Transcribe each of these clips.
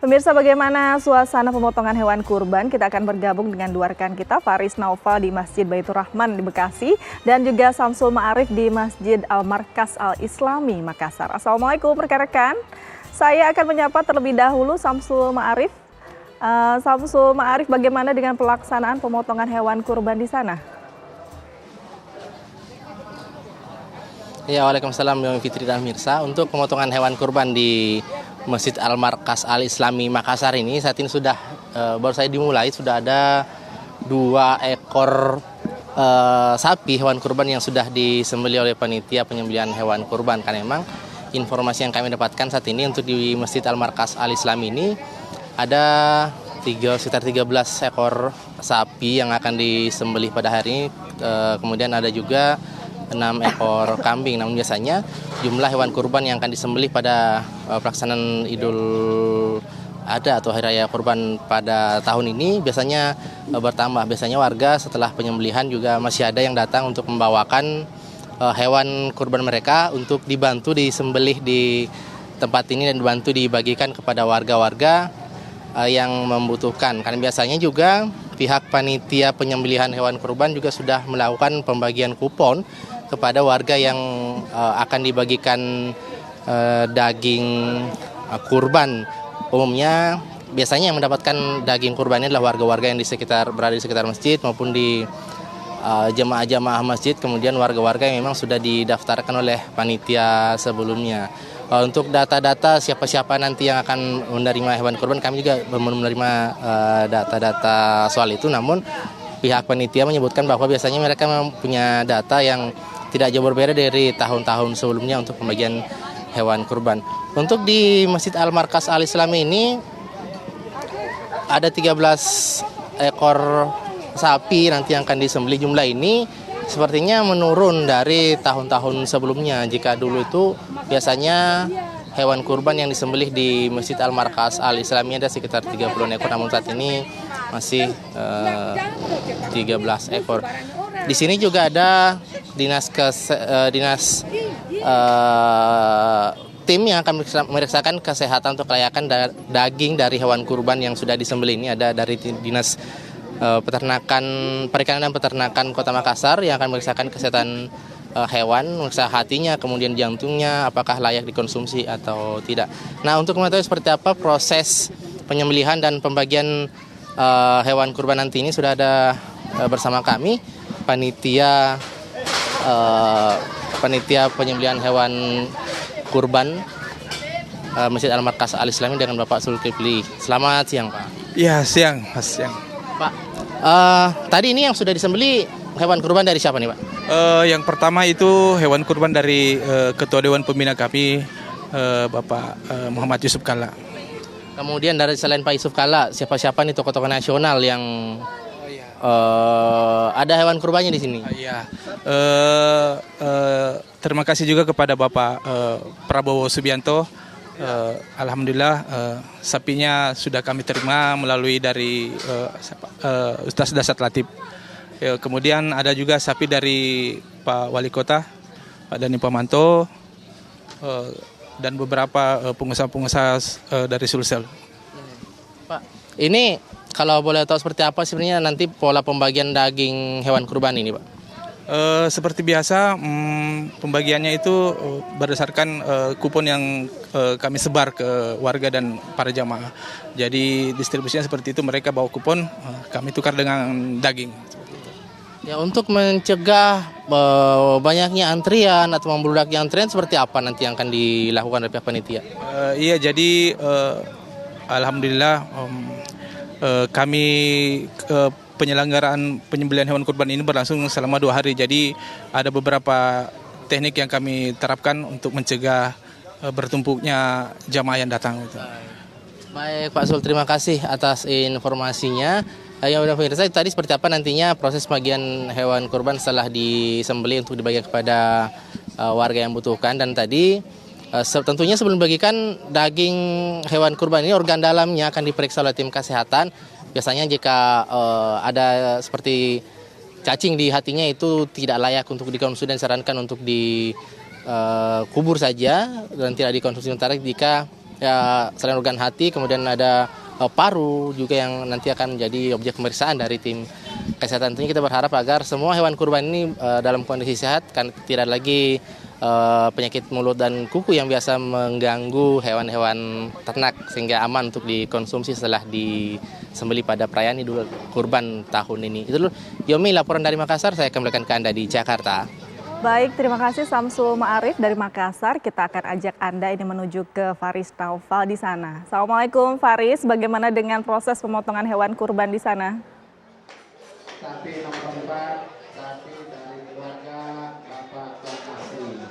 Pemirsa, bagaimana suasana pemotongan hewan kurban? Kita akan bergabung dengan dua rekan kita, Faris Naufal di Masjid Baitur Rahman di Bekasi dan juga Samsul Ma'arif di Masjid Al-Markas Al-Islami Makassar. Assalamualaikum rekan-rekan. Saya akan menyapa terlebih dahulu Samsul Ma'arif. Samsul Ma'arif, bagaimana dengan pelaksanaan pemotongan hewan kurban di sana? Ya, waalaikumsalam Fitri dan Mirsa. Untuk pemotongan hewan kurban di Masjid Al-Markas Al-Islami Makassar ini saat ini sudah baru saja dimulai, sudah ada 2 ekor sapi hewan kurban yang sudah disembelih oleh panitia penyembelihan hewan kurban. Karena memang informasi yang kami dapatkan saat ini untuk di Masjid Al-Markas Al-Islami ini ada sekitar 13 ekor sapi yang akan disembelih pada hari ini. Kemudian ada juga 6 ekor kambing. Namun biasanya jumlah hewan kurban yang akan disembelih pada pelaksanaan Idul Adha atau Hari Raya Kurban pada tahun ini biasanya bertambah. Biasanya warga setelah penyembelihan juga masih ada yang datang untuk membawakan hewan kurban mereka untuk dibantu disembelih di tempat ini dan dibantu dibagikan kepada warga-warga yang membutuhkan. Karena biasanya juga pihak panitia penyembelihan hewan kurban juga sudah melakukan pembagian kupon kepada warga yang akan dibagikan daging kurban. Umumnya biasanya yang mendapatkan daging kurban ini adalah warga-warga yang berada di sekitar masjid maupun di jemaah-jemaah masjid, kemudian warga-warga yang memang sudah didaftarkan oleh panitia sebelumnya. Untuk data-data siapa-siapa nanti yang akan menerima hewan kurban, kami juga belum menerima data-data soal itu, namun pihak panitia menyebutkan bahwa biasanya mereka punya data yang tidak jauh berbeda dari tahun-tahun sebelumnya untuk pembagian hewan kurban. Untuk di Masjid Al-Markas Al-Islami ini ada 13 ekor sapi nanti yang akan disembelih. Jumlah ini sepertinya menurun dari tahun-tahun sebelumnya. Jika dulu itu biasanya hewan kurban yang disembelih di Masjid Al-Markas Al-Islami ada sekitar 30 ekor, namun saat ini masih 13 ekor. Di sini juga ada tim yang akan memeriksakan kesehatan untuk kelayakan daging dari hewan kurban yang sudah disembelih. Ini ada dari Dinas Perikanan dan Peternakan Kota Makassar yang akan memeriksakan kesehatan hewan, memeriksa hatinya, kemudian jantungnya, apakah layak dikonsumsi atau tidak. Nah, untuk mengetahui seperti apa proses penyembelihan dan pembagian hewan kurban nanti ini sudah ada bersama kami panitia penyembelihan hewan kurban Masjid Al-Markas Al-Islami dengan Bapak Zulkifli. Selamat siang, Pak. Iya, siang, Mas, siang. Pak, tadi ini yang sudah disembelih hewan kurban dari siapa nih, Pak? Yang pertama itu hewan kurban dari Ketua Dewan Pembina kami, Bapak Muhammad Yusuf Kalla. Kemudian dari selain Pak Yusuf Kalla, siapa-siapa nih tokoh-tokoh nasional yang ada hewan kurbannya di sini? Iya. Terima kasih juga kepada Bapak Prabowo Subianto. Alhamdulillah sapinya sudah kami terima melalui dari Ustaz Dasat Latif. Kemudian ada juga sapi dari Pak Wali Kota, Pak Dani Pamanto, dan beberapa pengusaha-pengusaha dari Sulsel. Pak, ini kalau boleh tahu seperti apa sebenarnya nanti pola pembagian daging hewan kurban ini, Pak? Seperti biasa, pembagiannya itu berdasarkan kupon yang kami sebar ke warga dan para jamaah. Jadi distribusinya seperti itu, mereka bawa kupon, kami tukar dengan daging. Ya, untuk mencegah banyaknya antrian atau membludaknya antrian seperti apa nanti yang akan dilakukan oleh pihak panitia? Iya, jadi alhamdulillah kami penyelenggaraan penyembelihan hewan kurban ini berlangsung selama 2 hari. Jadi ada beberapa teknik yang kami terapkan untuk mencegah bertumpuknya jamaah yang datang. Baik, Pak Sul, terima kasih atas informasinya. Yang udah pemirsa, tadi seperti apa nantinya proses pembagian hewan kurban setelah disembelih untuk dibagikan kepada warga yang membutuhkan. Dan tadi tentunya sebelum dibagikan daging hewan kurban ini, organ dalamnya akan diperiksa oleh tim kesehatan. Biasanya jika ada seperti cacing di hatinya itu tidak layak untuk dikonsumsi dan disarankan untuk dikubur saja dan tidak dikonsumsi sementara. Jika ya selain organ hati, kemudian ada paru juga yang nanti akan jadi objek pemeriksaan dari tim kesehatan. Tentunya kita berharap agar semua hewan kurban ini dalam kondisi sehat, kan tidak lagi penyakit mulut dan kuku yang biasa mengganggu hewan-hewan ternak, sehingga aman untuk dikonsumsi setelah disembelih pada perayaan Idul Kurban tahun ini. Itu dulu, Yomi, laporan dari Makassar, saya kembalikan ke Anda di Jakarta. Baik, terima kasih Samsul Ma'arif dari Makassar. Kita akan ajak Anda ini menuju ke Faris Naufal di sana. Assalamualaikum Faris, bagaimana dengan proses pemotongan hewan kurban di sana?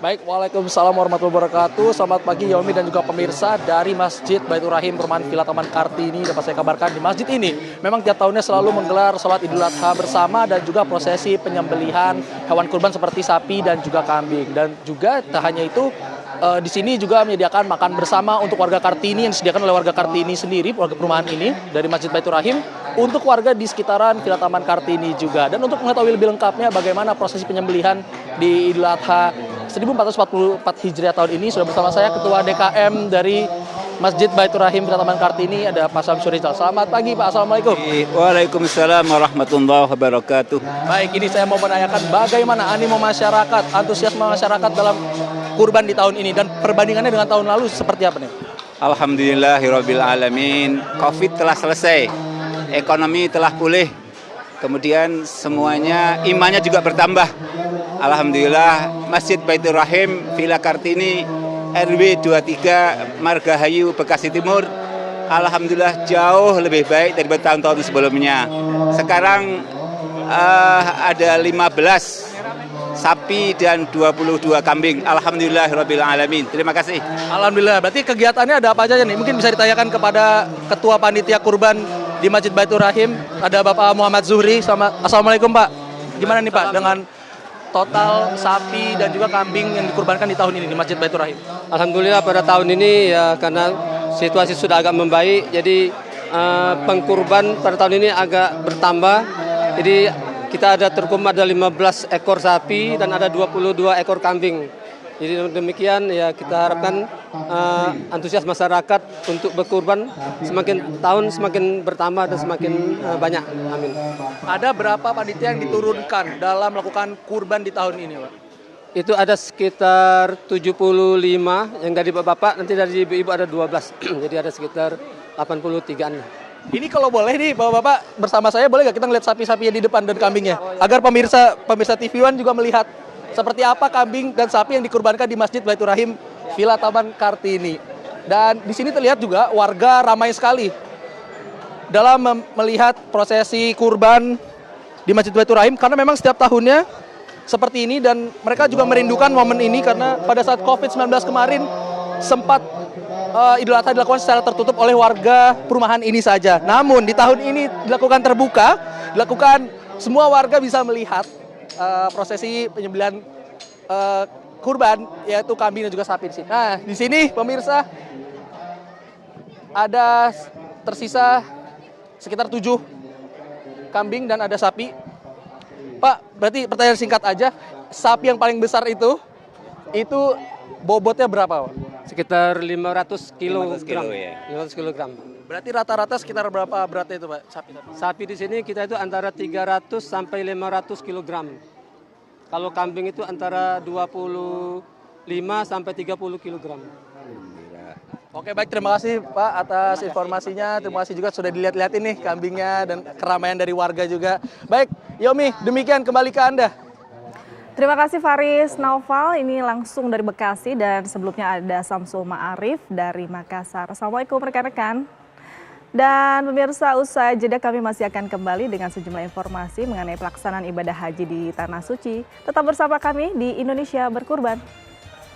Baik, waalaikumsalam warahmatullahi wabarakatuh. Selamat pagi Yomi dan juga pemirsa dari Masjid Baitur Rahim Perumahan Villa Taman Kartini. Dapat saya kabarkan di masjid ini memang tiap tahunnya selalu menggelar sholat Idul Adha bersama dan juga prosesi penyembelihan hewan kurban seperti sapi dan juga kambing. Dan juga tak hanya itu, di sini juga menyediakan makan bersama untuk warga Kartini yang disediakan oleh warga Kartini sendiri, warga perumahan ini dari Masjid Baitur Rahim untuk warga di sekitaran Villa Taman Kartini juga. Dan untuk mengetahui lebih lengkapnya bagaimana prosesi penyembelihan di Idul Adha 1444 Hijriah tahun ini, sudah bersama saya Ketua DKM dari Masjid Baitur Rahim Villa Taman Kartini, ada Pak Samsul Rizal. Selamat pagi Pak, Assalamualaikum. Waalaikumsalam warahmatullahi wabarakatuh. Baik, ini saya mau menanyakan bagaimana animo masyarakat, antusiasme masyarakat dalam kurban di tahun ini dan perbandingannya dengan tahun lalu seperti apa nih? Alhamdulillahirabbil alamin. Covid telah selesai, ekonomi telah pulih, kemudian semuanya imannya juga bertambah. Alhamdulillah, Masjid Baitur Rahim Villa Kartini RW 23 Margahayu Bekasi Timur, alhamdulillah jauh lebih baik dari tahun-tahun sebelumnya. Sekarang ada 15 sapi dan 22 kambing. Alhamdulillahirabbil alamin. Terima kasih. Alhamdulillah. Berarti kegiatannya ada apa aja nih? Mungkin bisa ditanyakan kepada Ketua Panitia Kurban di Masjid Baitur Rahim, ada Bapak Muhammad Zuhri. Assalamualaikum Pak. Gimana nih Pak dengan total sapi dan juga kambing yang dikurbankan di tahun ini di Masjid Baitur Rahim? Alhamdulillah pada tahun ini ya karena situasi sudah agak membaik, jadi pengkurban pada tahun ini agak bertambah. Jadi kita ada terkumpul ada 15 ekor sapi dan ada 22 ekor kambing. Jadi demikian ya kita harapkan antusias masyarakat untuk berkurban semakin tahun semakin bertambah dan semakin banyak. Amin. Ada berapa panitia yang diturunkan dalam melakukan kurban di tahun ini, Pak? Itu ada sekitar 75 yang dari bapak-bapak, nanti dari ibu-ibu ada 12. Jadi ada sekitar 83-an. Ini kalau boleh nih Bapak-bapak bersama saya, boleh nggak kita ngeliat sapi-sapinya di depan dan kambingnya? Agar pemirsa TV One juga melihat seperti apa kambing dan sapi yang dikurbankan di Masjid Baitur Rahim Villa Taman Kartini. Dan di sini terlihat juga warga ramai sekali dalam melihat prosesi kurban di Masjid Baitur Rahim, karena memang setiap tahunnya seperti ini dan mereka juga merindukan momen ini karena pada saat COVID-19 kemarin sempat Idul Adha dilakukan secara tertutup oleh warga perumahan ini saja. Namun di tahun ini dilakukan terbuka, semua warga bisa melihat prosesi penyembelihan kurban, yaitu kambing dan juga sapi di sini. Nah, di sini pemirsa ada tersisa sekitar 7 kambing dan ada sapi. Pak, berarti pertanyaan singkat aja, sapi yang paling besar itu bobotnya berapa, Pak? Sekitar 500 kilogram. Ya. 500 kilogram. Berarti rata-rata sekitar berapa beratnya itu, Pak, sapi? Sapi di sini kita itu antara 300 sampai 500 kilogram. Kalau kambing itu antara 25 sampai 30 kilogram. Oke, baik, terima kasih Pak atas informasinya. Terima kasih juga sudah dilihat-lihat ini kambingnya dan keramaian dari warga juga. Baik, Yomi, demikian kembali ke Anda. Terima kasih Faris Naufal, ini langsung dari Bekasi, dan sebelumnya ada Samsul Ma'arif dari Makassar. Assalamualaikum rekan-rekan. Dan pemirsa, usai jeda kami masih akan kembali dengan sejumlah informasi mengenai pelaksanaan ibadah haji di Tanah Suci. Tetap bersama kami di Indonesia Berkurban.